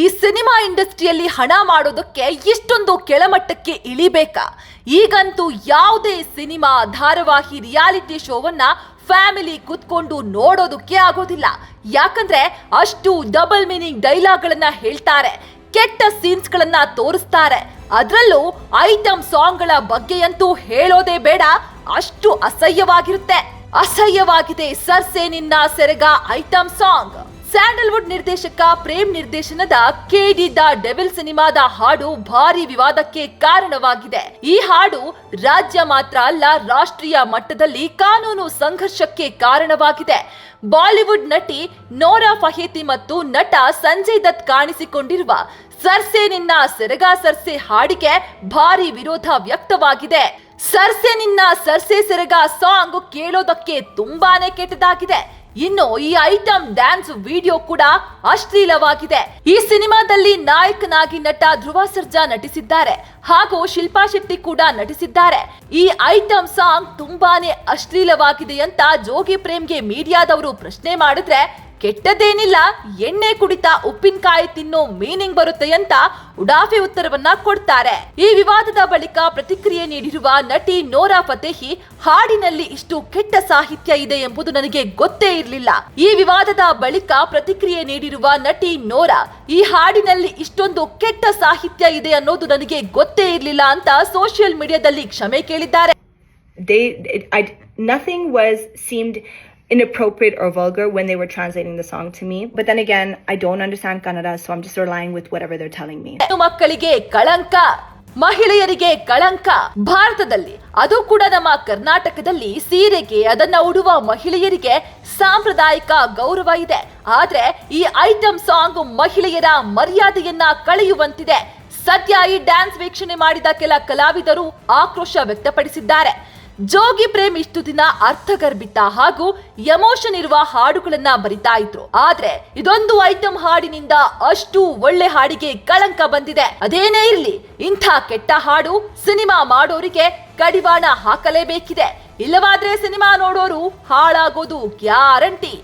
ಈ ಸಿನಿಮಾ ಇಂಡಸ್ಟ್ರಿಯಲ್ಲಿ ಹಣ ಮಾಡೋದಕ್ಕೆ ಇಷ್ಟೊಂದು ಕೆಳಮಟ್ಟಕ್ಕೆ ಇಳಿಬೇಕಾ? ಈಗಂತೂ ಯಾವುದೇ ಸಿನಿಮಾ, ಧಾರಾವಾಹಿ, ರಿಯಾಲಿಟಿ ಶೋವನ್ನ ಫ್ಯಾಮಿಲಿ ಕುತ್ಕೊಂಡು ನೋಡೋದಕ್ಕೆ ಆಗೋದಿಲ್ಲ. ಯಾಕಂದ್ರೆ ಅಷ್ಟು ಡಬಲ್ ಮೀನಿಂಗ್ ಡೈಲಾಗ್ಗಳನ್ನ ಹೇಳ್ತಾರೆ, ಕೆಟ್ಟ ಸೀನ್ಸ್ ಗಳನ್ನ ತೋರಿಸ್ತಾರೆ. ಅದರಲ್ಲೂ ಐಟಮ್ ಸಾಂಗ್ ಗಳ ಬಗ್ಗೆಯಂತೂ ಹೇಳೋದೇ ಬೇಡ, ಅಷ್ಟು ಅಸಹ್ಯವಾಗಿದೆ ಸರ್ಸೆ ನಿನ್ನ ಸೆರಗ ಐಟಮ್ ಸಾಂಗ್. ಸ್ಯಾಂಡಲ್ವುಡ್ ನಿರ್ದೇಶಕ ಪ್ರೇಮ್ ನಿರ್ದೇಶನದ ಕೆಡಿ ದ ಡೆವಿಲ್ ಸಿನಿಮಾದ ಹಾಡು ಭಾರಿ ವಿವಾದಕ್ಕೆ ಕಾರಣವಾಗಿದೆ. ಈ ಹಾಡು ರಾಜ್ಯ ಮಾತ್ರ ಅಲ್ಲ, ರಾಷ್ಟ್ರೀಯ ಮಟ್ಟದಲ್ಲಿ ಕಾನೂನು ಸಂಘರ್ಷಕ್ಕೆ ಕಾರಣವಾಗಿದೆ. ಬಾಲಿವುಡ್ ನಟಿ ನೋರಾ ಫಹೇತಿ ಮತ್ತು ನಟ ಸಂಜಯ್ ದತ್ ಕಾಣಿಸಿಕೊಂಡಿರುವ ಸರ್ಸೆ ನಿನ್ನ ಸೆರಗ ಸರ್ಸೆ ಹಾಡಿಗೆ ಭಾರಿ ವಿರೋಧ ವ್ಯಕ್ತವಾಗಿದೆ. ಸರ್ಸೆ ನಿನ್ನ ಸರ್ಸೆ ಸೆರಗ ಸಾಂಗ್ ಕೇಳೋದಕ್ಕೆ ತುಂಬಾನೇ ಕೆಟ್ಟದಾಗಿದೆ. ಇನ್ನು ಈ ಐಟಮ್ ಡ್ಯಾನ್ಸ್ ವಿಡಿಯೋ ಕೂಡ ಅಶ್ಲೀಲವಾಗಿದೆ. ಈ ಸಿನಿಮಾದಲ್ಲಿ ನಾಯಕನಾಗಿ ನಟ ಧ್ರುವ ಸರ್ಜಾ ನಟಿಸಿದ್ದಾರೆ ಹಾಗೂ ಶಿಲ್ಪಾ ಶೆಟ್ಟಿ ಕೂಡ ನಟಿಸಿದ್ದಾರೆ. ಈ ಐಟಮ್ ಸಾಂಗ್ ತುಂಬಾನೇ ಅಶ್ಲೀಲವಾಗಿದೆ ಅಂತ ಜೋಗಿ ಪ್ರೇಮ್ಗೆ ಮೀಡಿಯಾದವರು ಪ್ರಶ್ನೆ ಮಾಡಿದ್ರೆ, ಕೆಟ್ಟದೇನಿಲ್ಲ, ಎಣ್ಣೆ ಕುಡಿತಾ ಉಪ್ಪಿನಕಾಯಿ ತಿನ್ನೋ ಮೀನಿಂಗ್ ಬರುತ್ತೆ ಅಂತ ಉಡಾಫೆ ಉತ್ತರವನ್ನ ಕೊಡ್ತಾರೆ. ಈ ವಿವಾದದ ಬಳಿಕ ಪ್ರತಿಕ್ರಿಯೆ ನೀಡಿರುವ ನಟಿ ನೋರಾ ಫತೇಹಿ, ಹಾಡಿನಲ್ಲಿ ಇಷ್ಟು ಕೆಟ್ಟ ಸಾಹಿತ್ಯ ಇದೆ ಎಂಬುದು ನನಗೆ ಗೊತ್ತೇ ಇರಲಿಲ್ಲ. ಈ ವಿವಾದದ ಬಳಿಕ ಪ್ರತಿಕ್ರಿಯೆ ನೀಡಿರುವ ನಟಿ ನೋರಾ, ಈ ಹಾಡಿನಲ್ಲಿ ಇಷ್ಟೊಂದು ಕೆಟ್ಟ ಸಾಹಿತ್ಯ ಇದೆ ಅನ್ನೋದು ನನಗೆ ಗೊತ್ತೇ ಇರಲಿಲ್ಲ ಅಂತ ಸೋಷಿಯಲ್ ಮೀಡಿಯಾದಲ್ಲಿ ಕ್ಷಮೆ ಕೇಳಿದ್ದಾರೆ. Nothing seemed inappropriate or vulgar when they were translating the song to me. But then again, I don't understand Kannada, so I'm just relying with whatever they're telling me. ಮಕ್ಕಳಿಗೆ ಕಳಂಕ, ಮಹಿಳೆಯರಿಗೆ ಕಳಂಕ. ಭಾರತದಲ್ಲಿ, ಅದು ಕೂಡ ನಮ್ಮ ಕರ್ನಾಟಕದಲ್ಲಿ, ಸೀರೆಗೆ ಅದನ್ನ ಉಡುವ ಮಹಿಳೆಯರಿಗೆ ಸಾಂಪ್ರದಾಯಿಕ ಗೌರವ ಇದೆ. ಆದ್ರೆ ಈ ಐಟಮ್ ಸಾಂಗ್ ಮಹಿಳೆಯರ ಮರ್ಯಾದೆಯನ್ನ ಕಳೆಯುವಂತಿದೆ. ಸದ್ಯ ಈ ಡ್ಯಾನ್ಸ್ ವೀಕ್ಷಣೆ ಮಾಡಿದ ಕೆಲ ಕಲಾವಿದರು ಆಕ್ರೋಶ ವ್ಯಕ್ತಪಡಿಸಿದ್ದಾರೆ. ಜೋಗಿ ಪ್ರೇಮ್ ಇಷ್ಟು ದಿನ ಅರ್ಥಗರ್ಭಿತ ಹಾಗೂ ಎಮೋಷನ್ ಇರುವ ಹಾಡುಗಳನ್ನ ಬರಿತಾ ಇದ್ರು. ಆದ್ರೆ ಇದೊಂದು ಐಟಮ್ ಹಾಡಿನಿಂದ ಅಷ್ಟು ಒಳ್ಳೆ ಹಾಡಿಗೆ ಕಳಂಕ ಬಂದಿದೆ. ಅದೇನೇ ಇರ್ಲಿ, ಇಂಥ ಕೆಟ್ಟ ಹಾಡು ಸಿನಿಮಾ ಮಾಡೋರಿಗೆ ಕಡಿವಾಣ ಹಾಕಲೇಬೇಕಿದೆ. ಇಲ್ಲವಾದ್ರೆ ಸಿನಿಮಾ ನೋಡೋರು ಹಾಳಾಗೋದು ಗ್ಯಾರಂಟಿ.